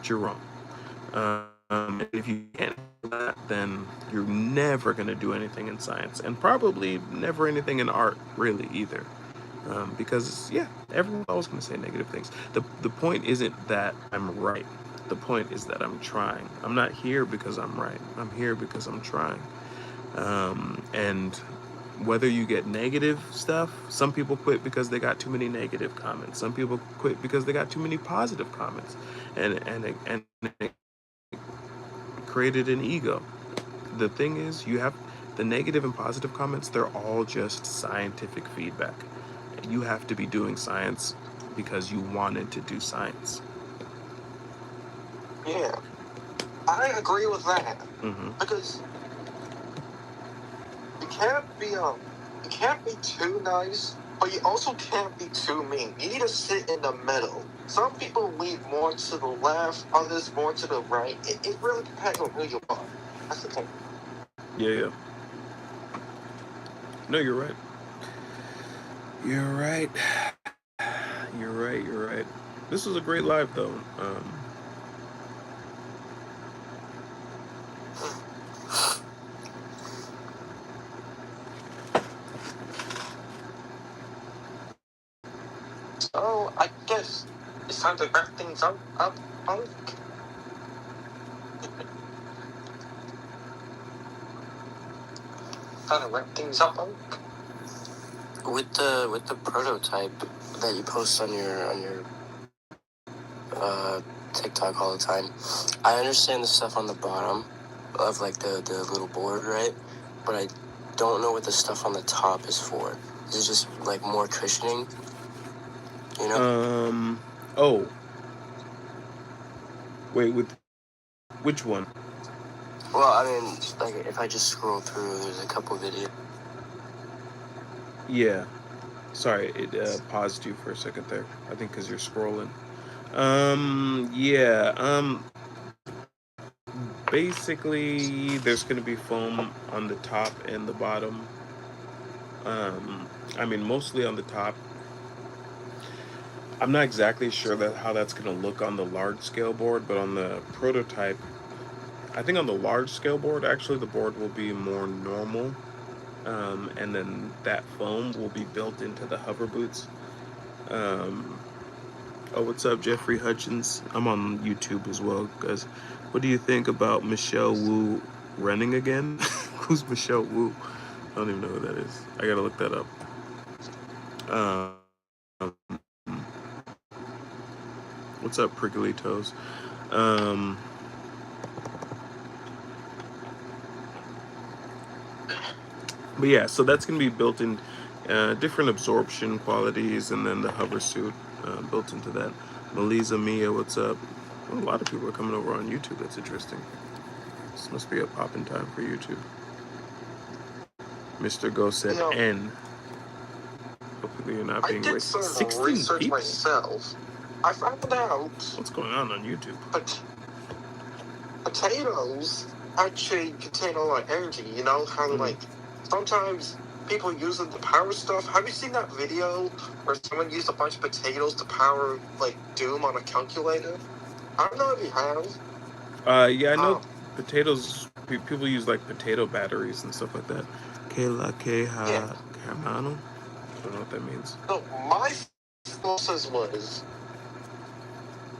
you're wrong. And if you can't do that, then you're never going to do anything in science, and probably never anything in art, really, either. Because yeah, everyone's always going to say negative things. The point isn't that I'm right. The point is that I'm trying. I'm not here because I'm right. I'm here because I'm trying. And whether you get negative stuff, some people quit because they got too many negative comments. Some people quit because they got too many positive comments, and it created an ego. The thing is, you have the negative and positive comments. They're all just scientific feedback. You have to be doing science because you wanted to do science. Yeah, I agree with that. Mm-hmm. Because you can't be too nice, but you also can't be too mean. You need to sit in the middle. Some people lean more to the left, others more to the right. It really depends on who you are. That's the thing. Yeah. No, you're right. You're right. You're right. This was a great live, though. So I guess it's time to wrap things up. Time to wrap things up. With the prototype that you post on your TikTok all the time, I understand the stuff on the bottom of like the little board, right? But I don't know what the stuff on the top is for. Is it just like more cushioning? You know? Oh. Wait, with which one? Well, I mean, like if I just scroll through, there's a couple videos. Yeah. Sorry, it paused you for a second there. I think because you're scrolling. Yeah. Basically, there's going to be foam on the top and the bottom. I mean, mostly on the top. I'm not exactly sure how that's going to look on the large scale board, but on the prototype, I think on the large scale board, actually, the board will be more normal. And then that foam will be built into the hover boots. Oh, what's up, Jeffrey Hutchins? I'm on YouTube as well, guys. What do you think about Michelle Wu running again? Who's Michelle Wu? I don't even know who that is. I gotta look that up. Um, what's up, Prickly Toes? But yeah, so that's gonna be built in different absorption qualities, and then the hover suit built into that. Melisa Mia, what's up? Well, a lot of people are coming over on YouTube. That's interesting. This must be a poppin' time for YouTube. Mr. Go said N. Hopefully you're not being racist. I did some research people? myself. I found out what's going on YouTube. Potatoes actually contain a lot of energy. You know how like sometimes people using the power stuff. Have you seen that video where someone used a bunch of potatoes to power like Doom on a calculator? I don't know if you have. Yeah, I know potatoes. People use like potato batteries and stuff like that. Kela Keha Kamano. I don't know what that means. So my process was.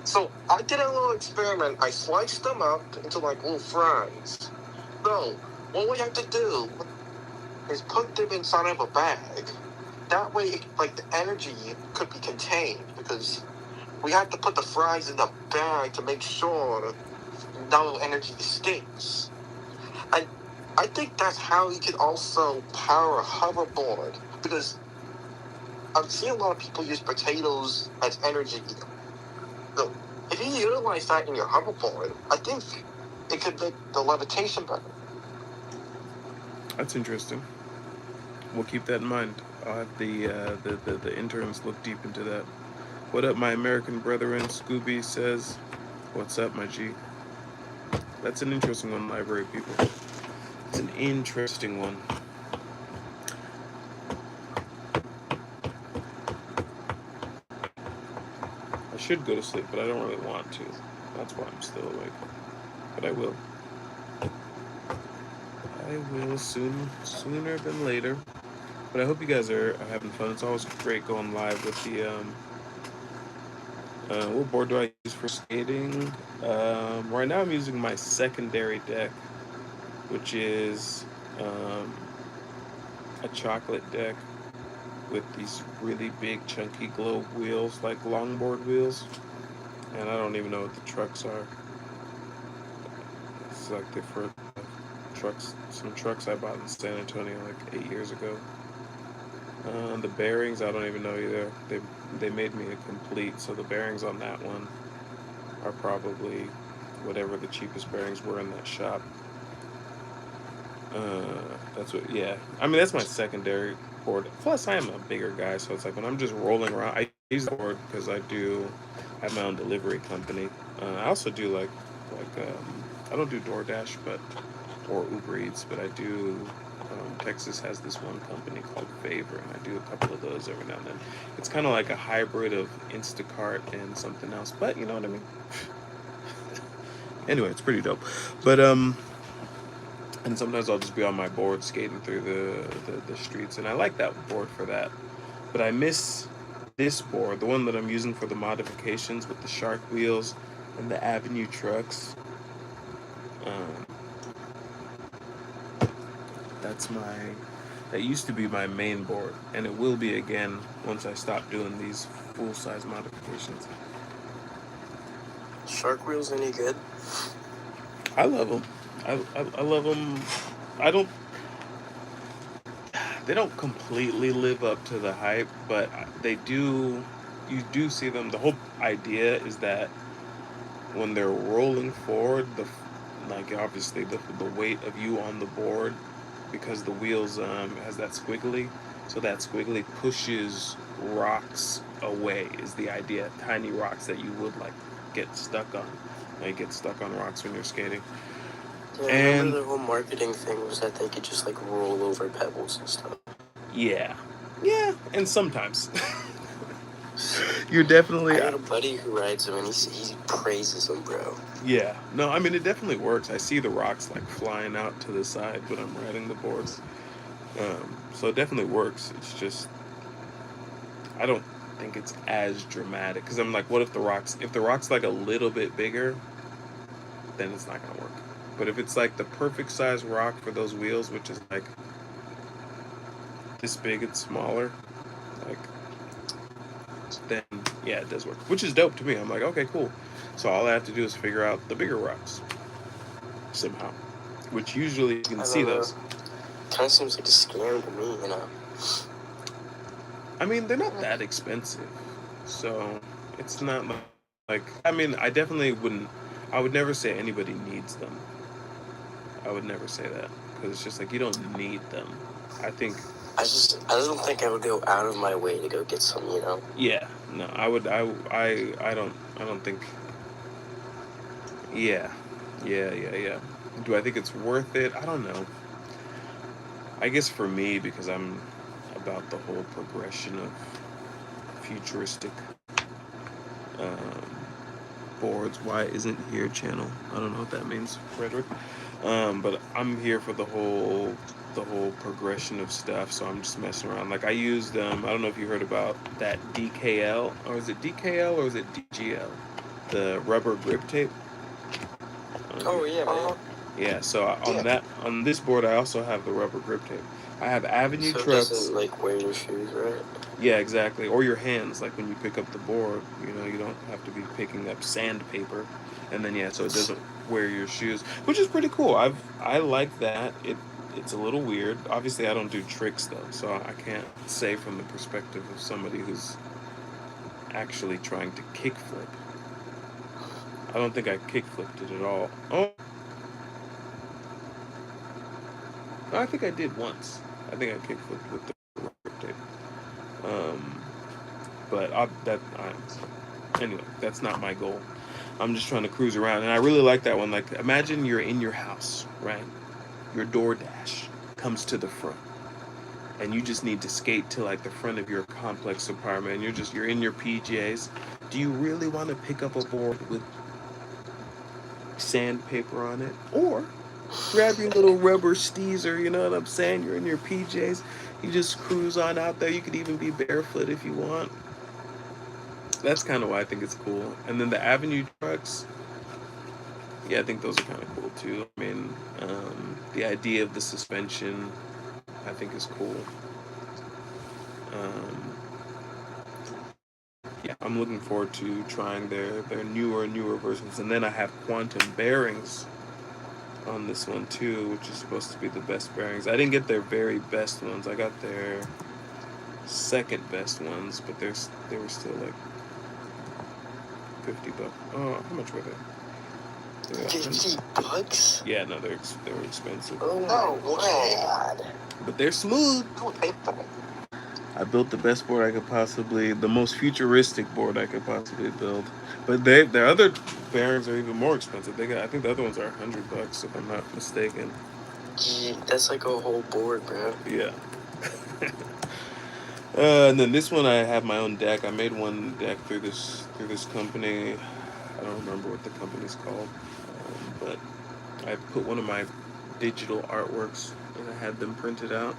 So I did a little experiment. I sliced them up into like little fries. So what we have to do is put them inside of a bag. That way, like the energy could be contained because we have to put the fries in the bag to make sure no energy escapes. And I think that's how you can also power a hoverboard because I've seen a lot of people use potatoes as energy. So if you utilize that in your hoverboard, I think it could make the levitation better. That's interesting. We'll keep that in mind. I'll have the interns look deep into that. What up, my American brethren? Scooby says, what's up, my G? That's an interesting one, library people. It's an interesting one. I should go to sleep, but I don't really want to. That's why I'm still awake. But I will. I will sooner than later. But I hope you guys are having fun. It's always great going live with the what board do I use for skating? Right now I'm using my secondary deck, which is um, a chocolate deck with these really big chunky globe wheels, like longboard wheels. And I don't even know what the trucks are. It's like different trucks, some trucks I bought in San Antonio like 8 years ago. The bearings, I don't even know either. They made me a complete, so the bearings on that one are probably whatever the cheapest bearings were in that shop. That's what, yeah. I mean, that's my secondary board. Plus, I am a bigger guy, so it's like when I'm just rolling around, I use the board because I have my own delivery company. I also do I don't do DoorDash, or Uber Eats, but I do. Texas has this one company called Favor, and I do a couple of those every now and then. It's kind of like a hybrid of Instacart and something else, but you know what I mean. Anyway, it's pretty dope. But and sometimes I'll just be on my board skating through the streets, and I like that board for that. But I miss this board, the one that I'm using for the modifications with the shark wheels and the Avenue trucks. Um, that used to be my main board, and it will be again once I stop doing these full-size modifications. Shark wheels any good? I love them. I love them. I don't. They don't completely live up to the hype, but they do. You do see them. The whole idea is that when they're rolling forward, like obviously the weight of you on the board, because the wheels has that squiggly, so that squiggly pushes rocks away is the idea. Tiny rocks that you would like get stuck on. Like get stuck on rocks when you're skating. Yeah, I remember the whole marketing thing was that they could just like roll over pebbles and stuff. Yeah, and sometimes you're definitely. I got a buddy who rides them, and he praises them, bro. Yeah, no, I mean it definitely works. I see the rocks like flying out to the side when I'm riding the boards, so it definitely works. It's just I don't think it's as dramatic because I'm like, what if the rock's like a little bit bigger, then it's not gonna work. But if it's like the perfect size rock for those wheels, which is like this big and smaller, like then yeah, it does work, which is dope to me. I'm like, okay, cool. So all I have to do is figure out the bigger rocks somehow, which usually you can see those. Kind of seems like a scam to me, you know. I mean, they're not that expensive, so it's not like I mean, I definitely wouldn't. I would never say anybody needs them. I would never say that because it's just like you don't need them. I don't think I would go out of my way to go get some, you know. Yeah, no, I would. I don't think. Yeah. Do I think it's worth it? I don't know. I guess for me, because I'm about the whole progression of futuristic boards. Why isn't here channel? I don't know what that means, Frederick. But I'm here for the whole progression of stuff. So I'm just messing around. Like I used I don't know if you heard about that DKL, or is it DKL or is it DGL? The rubber grip tape. Oh yeah, man. Yeah, so on this board I also have the rubber grip tape. I have Avenue so trucks. It doesn't like wear your shoes, right? Yeah, exactly. Or your hands, like when you pick up the board, you don't have to be picking up sandpaper, and then so it doesn't wear your shoes, which is pretty cool. I like that. It's a little weird. Obviously, I don't do tricks though, so I can't say from the perspective of somebody who's actually trying to kickflip. I don't think I kickflipped it at all. Oh, I think I did once. I think I kickflipped with the grip tape. But anyway, that's not my goal. I'm just trying to cruise around, and I really like that one. Like, imagine you're in your house, right? Your DoorDash comes to the front, and you just need to skate to like the front of your complex apartment. And you're in your PJs. Do you really want to pick up a board with sandpaper on it, or grab your little rubber steezer, you know what I'm saying? You're in your PJs, you just cruise on out there. You could even be barefoot if you want. That's kind of why I think it's cool. And then the Avenue trucks, yeah, I think those are kind of cool too. I mean, the idea of the suspension, I think, is cool. Um, yeah, I'm looking forward to trying their newer versions. And then I have quantum bearings on this one too, which is supposed to be the best bearings. I didn't get their very best ones. I got their second best ones, but they were still like $50. Oh, how much were they? They were $50? Yeah, no, they were expensive. Oh No my way. god. But they're smooth. Who would pay for it? I built the best board I could possibly, the most futuristic board I could possibly build. But their other bearings are even more expensive. I think the other ones are $100 if I'm not mistaken. Gee, that's like a whole board, bro. Yeah. And then this one, I have my own deck. I made one deck through this company. I don't remember what the company's called, but I put one of my digital artworks and I had them printed out.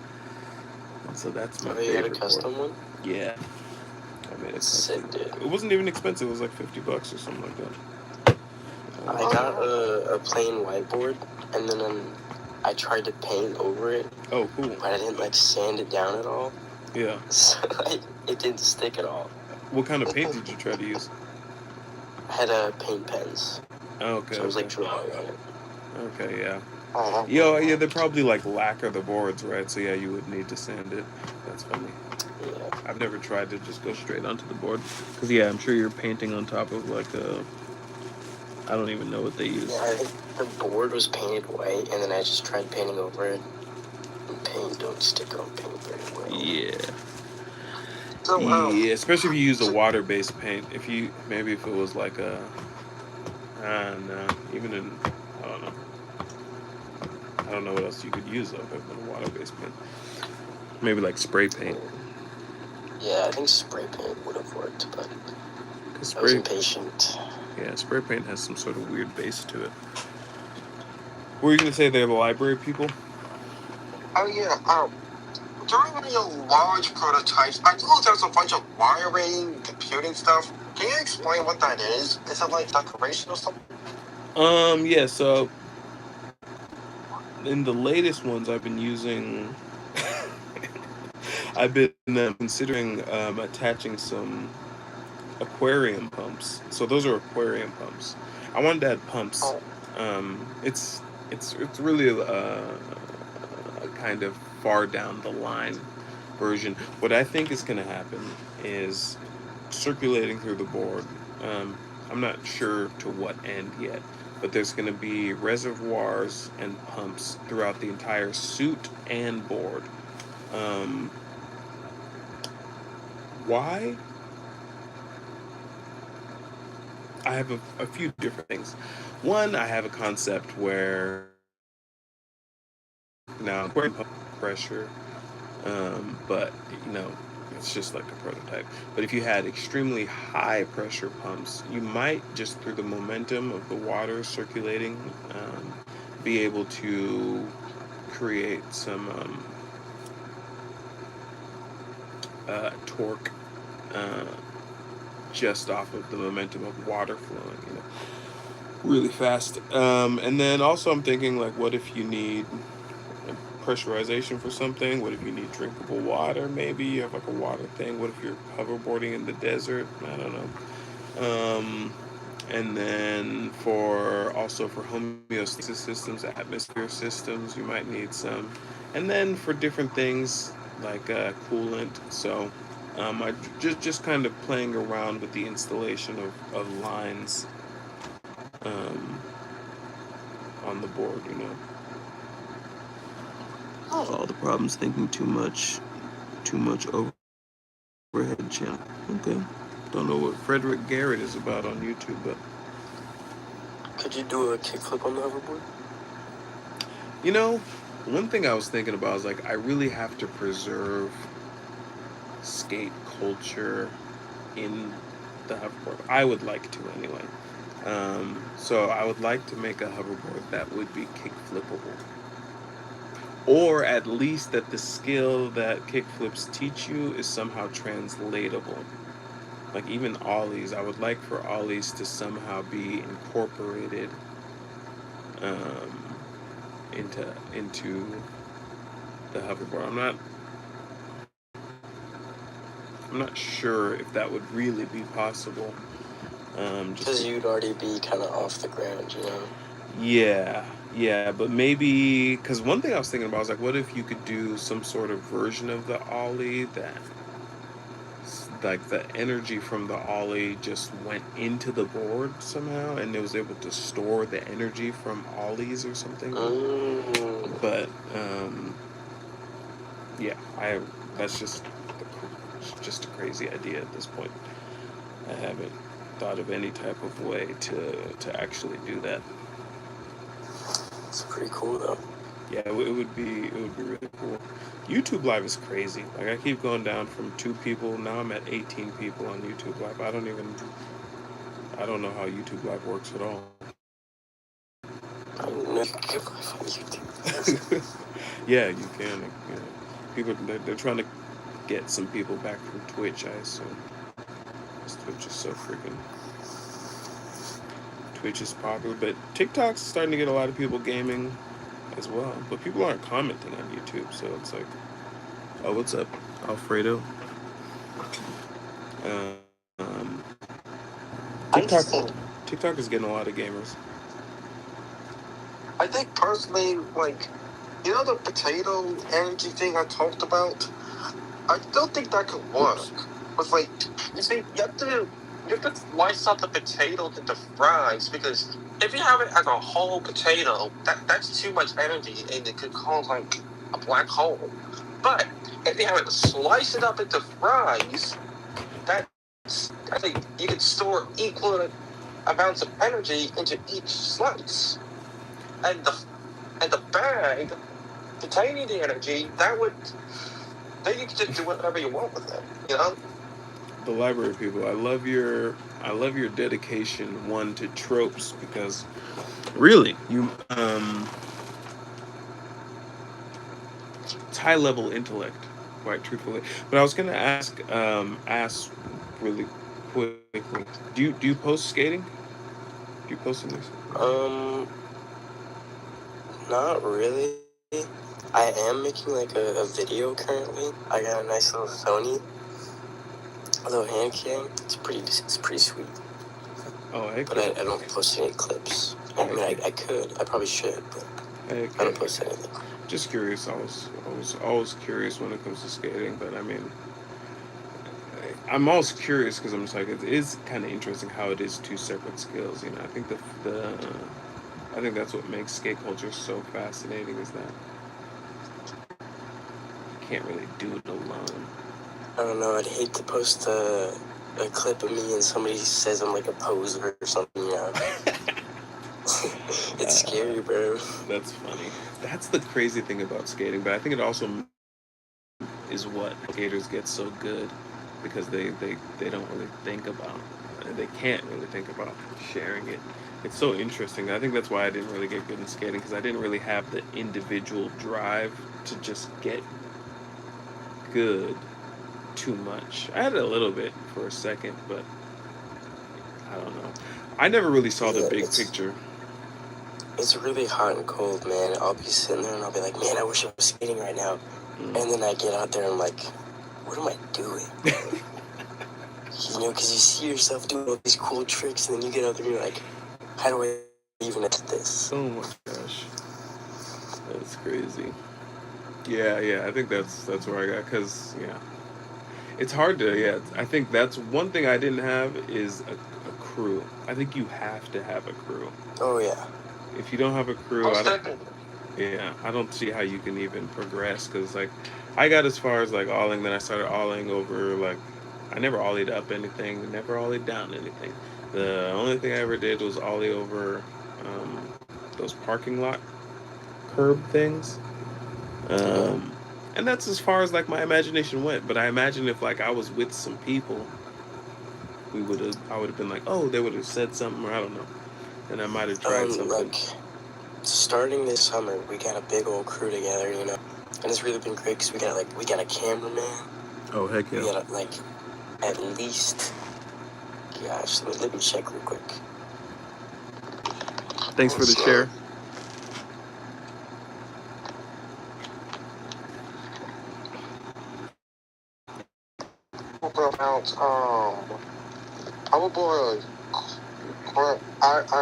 And so that's my Oh, you had a favorite custom board. one? Yeah. I made it custom. Sick, dude. It wasn't even expensive. It was like $50 or something like that. I got a plain whiteboard, and then I tried to paint over it, Oh, cool. but I didn't like sand it down at all, Yeah. so it didn't stick at all. What kind of paint did you try to use? I had paint pens, Oh, okay. so I was like Okay. drawing on it. Okay, yeah. Oh, Yeah, they probably like lacquer the boards, right? So yeah, you would need to sand it. That's funny. Yeah. I've never tried to just go straight onto the board. Because yeah, I'm sure you're painting on top of like a... I don't even know what they use. Yeah, I think the board was painted white, and then I just tried painting over it. And paint don't stick on paint very well. Yeah. So, Yeah, especially if you use a water-based paint. If it was like a... no, even in... I don't know. I don't know what else you could use though, other than a water-based paint. Maybe like spray paint. Yeah, I think spray paint would have worked, but 'Cause I was spray, impatient. yeah, spray paint has some sort of weird base to it. What were you gonna say? They're the library people? oh yeah, during one of your large prototypes, I know there's a bunch of wiring, computing stuff. Can you explain what that is? Is it like decoration or something? Yeah. So in the latest ones, I've been using. I've been considering attaching some aquarium pumps. So those are aquarium pumps. I wanted to add pumps. Oh, It's really a kind of far down the line version. What I think is going to happen is circulating through the board. I'm not sure to what end yet, but there's going to be reservoirs and pumps throughout the entire suit and board. Why? I have a few different things. One, I have a concept where now aquarium pump pressure, but it's just like a prototype. But if you had extremely high pressure pumps, you might just through the momentum of the water circulating, be able to create some torque just off of the momentum of water flowing, really fast. And then also I'm thinking like, what if you need pressurization for something? What if you need drinkable water? Maybe you have like a water thing. What if you're hoverboarding in the desert? I don't know. And then for homeostasis systems, atmosphere systems, you might need some. And then for different things like coolant. So I just kind of playing around with the installation of lines on the board, All the problems thinking too much overhead channel. Okay. Don't know what Frederick Garrett is about on YouTube, but Could you do a kickflip on the hoverboard? one thing I was thinking about is like I really have to preserve skate culture in the hoverboard. I would like to anyway. So I would like to make a hoverboard that would be kick flippable, or at least that the skill that kick flips teach you is somehow translatable. Like even ollies, I would like for ollies to somehow be incorporated um, into the hoverboard. I'm not sure if that would really be possible. Just Because you'd already be kind of off the ground, you know? yeah, yeah, but maybe because one thing I was thinking about was like, what if you could do some sort of version of the ollie that, like, the energy from the ollie just went into the board somehow, and it was able to store the energy from ollies or something. Mm. But yeah, I that's just a crazy idea at this point. I haven't thought of any type of way to actually do that. It's pretty cool, though. Yeah, it would be really cool. YouTube Live is crazy. Like I keep going down from 2 people. Now I'm at 18 people on YouTube Live. I don't know how YouTube Live works at all. I don't know if you can find YouTube. Yeah, you can. You know, people they're trying to get some people back from Twitch. I assume 'cause Twitch is so freaking. Twitch is popular, but TikTok's starting to get a lot of people gaming as well. But people aren't commenting on YouTube, so it's like, oh, what's up, Alfredo? Um, I TikTok, think, TikTok is getting a lot of gamers. I think personally, like, you know the potato energy thing I talked about? I still think that could work. But like, you see, you have to slice up the potatoes into fries because if you have it as a whole potato, that's too much energy and it could cause like a black hole. But if you have it slice it up into fries, I think you could store equal amounts of energy into each slice, and the bag containing the energy then you can just do whatever you want with it. You know. The library people, I love your dedication one to tropes because really it's high level intellect, quite truthfully. But I was gonna ask really quickly. Do you post skating? Do you post in this? Um, Not really. I am making like a video currently. I got a nice little Sony, a little hand cam. It's pretty sweet. Oh, heck But yeah. I don't post any clips. I mean, I could. I probably should, but Heck I don't yeah. post anything. Just curious. I was always curious when it comes to skating, but I mean, I'm always curious because I'm just like it is kind of interesting how it is two separate skills. You know, I think I think that's what makes skate culture so fascinating is that you can't really do it alone. I don't know. I'd hate to post a clip of me and somebody says I'm like a poser or something, you know? It's scary, bro. That's funny. That's the crazy thing about skating, but I think it also is what skaters get so good because they don't really think about they can't really think about sharing it. It's so interesting. I think that's why I didn't really get good in skating because I didn't really have the individual drive to just get good too much. I had it a little bit for a second, but I don't know. I never really saw the Yeah, big picture. It's really hot and cold, man. I'll be sitting there and I'll be like, man, I wish I was skating right now. And then I get out there and I'm like, what am I doing? You know, because you see yourself doing all these cool tricks and then you get out there and you're like, how do I even at this? Oh my gosh, that's crazy. Yeah. I think that's where I got because yeah, it's hard to yeah. I think that's one thing I didn't have is a crew. I think you have to have a crew. Oh, yeah. If you don't have a crew, Most definitely. yeah, I don't see how you can even progress because like I got as far as like alling, then I started alling over like I never ollied up anything, never ollied down anything. The only thing I ever did was ollie over those parking lot curb things. Um, and that's as far as like my imagination went. But I imagine if like I was with some people I would have been like, oh, they would have said something, or I don't know, and I might have tried something. Like, starting this summer, we got a big old crew together, you know, and it's really been great because we got a cameraman. Oh, heck yeah. We got like at least, gosh, let me check real quick. Thanks for the share. About our boy, I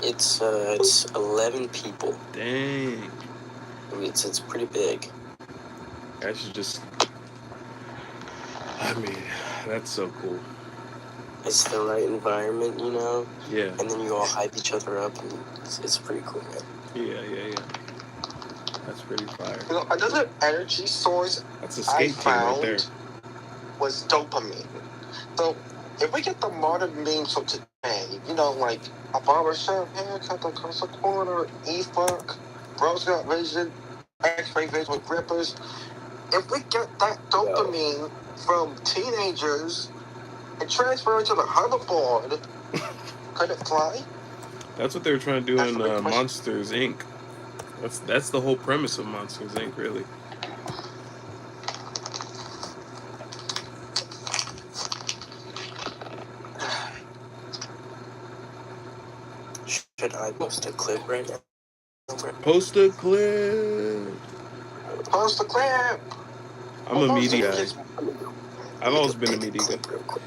It's 11 people. Dang. It's pretty big. I should just. I mean, that's so cool. It's the right environment, you know. Yeah. And then you all hype each other up, and it's pretty cool, man. Yeah. That's pretty fire. You know, another energy source That's a I skate team right found there. was dopamine. So if we get the modern memes from today, you know, like a barbershop haircut that costs a quarter, E-fuck, bro's got vision, X-ray vision with grippers. If we get that dopamine from teenagers and transfer it to the hoverboard, could it fly? That's what they were trying to do That's in the big question. Monsters Inc. That's the whole premise of Monsters Inc. Really. Should I post a clip right now? Post a clip. Post the clip. I'm a media guy. I've always been a media guy. Real quick.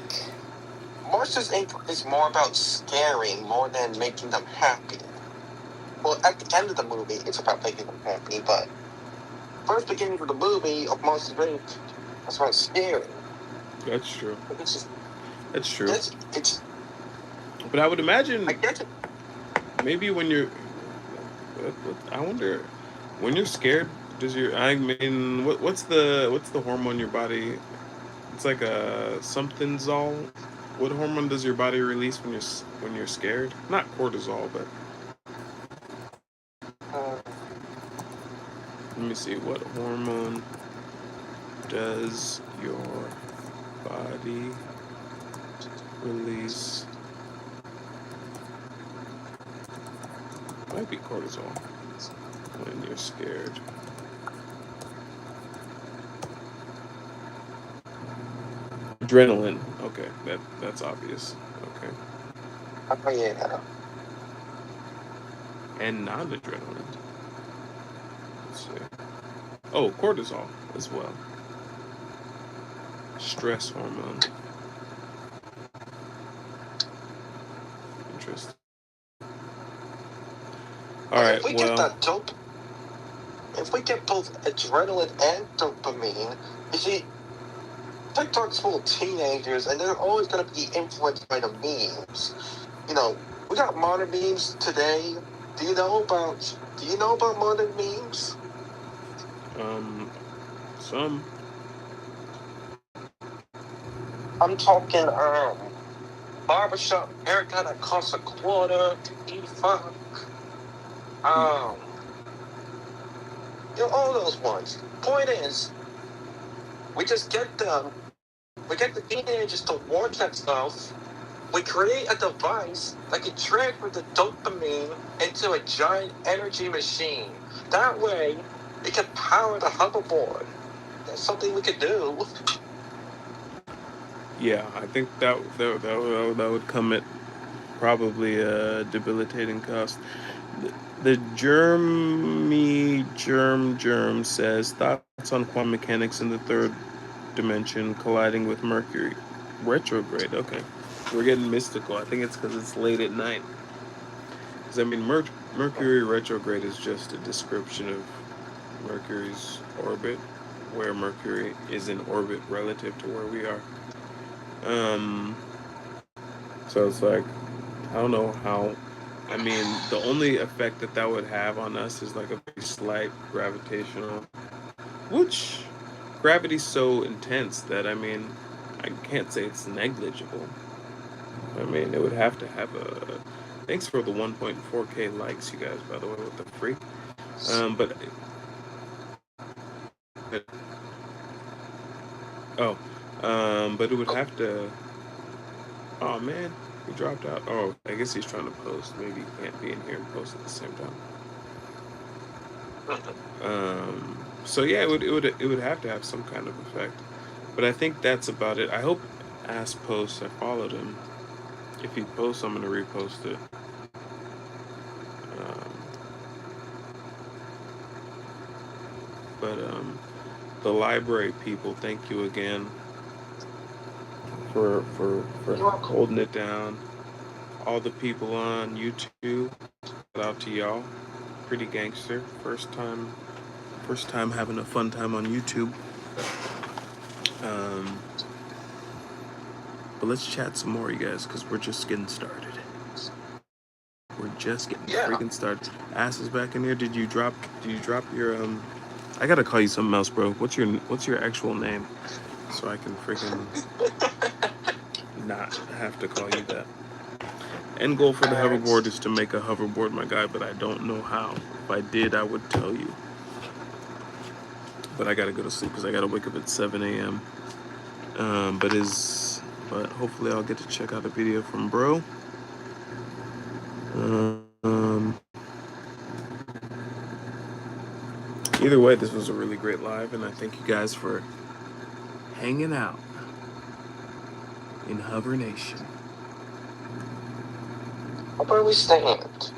Monsters Inc. is more about scaring more than making them happy. Well, at the end of the movie, it's about making them happy, but first beginning of the movie of Monsters Inc. is about scaring. That's true. It's just, That's true. it's But I would imagine I get it. maybe when you're, I wonder, when you're scared, does your, I mean, what's the hormone in your body? It's like a something-zol. What hormone does your body release when you're scared? Not cortisol, but let me see. What hormone does your body release? Might be cortisol when you're scared. Adrenaline. Okay, that's obvious. Okay. Oh, yeah. And non-adrenaline. Let's see. Oh, cortisol as well. Stress hormone. Interesting. All right. If we Well, get if we get both adrenaline and dopamine, you see, TikTok's full of teenagers, and they're always going to be influenced by the memes. You know, we got modern memes today. Do you know about modern memes? some. I'm talking barbershop haircut that costs a quarter. E-fuck. You know, all those ones. Point is, we just get them. We get the teenagers to watch that stuff. We create a device that can transfer the dopamine into a giant energy machine. That way, it can power the hoverboard. That's something we could do. Yeah, I think that would come at probably a debilitating cost. The Germ says thoughts on quantum mechanics in the third dimension colliding with Mercury retrograde. Okay, we're getting mystical. I think it's because it's late at night. Because I mean, Mercury retrograde is just a description of Mercury's orbit, where Mercury is in orbit relative to where we are. So it's like, I don't know how. I mean, the only effect that would have on us is like a very slight gravitational, which gravity's so intense that, I mean, I can't say it's negligible. I mean, it would have to have a. Thanks for the 1.4K likes, you guys, by the way, what the freak. But but it would have to. Oh man, he dropped out. Oh, I guess he's trying to post. Maybe he can't be in here and post at the same time. So yeah, it would have to have some kind of effect. But I think that's about it. I hope Ass posts. I followed him. If he posts, I'm gonna repost it. But the library people, thank you again for holding it down. All the people on YouTube, shout out to y'all. Pretty gangster. First time having a fun time on YouTube. But let's chat some more, you guys, because we're just getting started. We're just getting freaking started. Ass is back in here. Did you drop your I gotta call you something else, bro. What's your actual name? So I can freaking not have to call you that. End goal for the hoverboard is to make a hoverboard, my guy, but I don't know how. If I did, I would tell you. But I gotta go to sleep because I gotta wake up at 7 a.m. But hopefully I'll get to check out a video from bro. Either way, this was a really great live, and I thank you guys for hanging out in Hover Nation. Where we stand?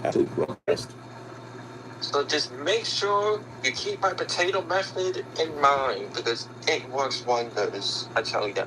Absolutely. So just make sure you keep my potato method in mind because it works wonders. I tell you that.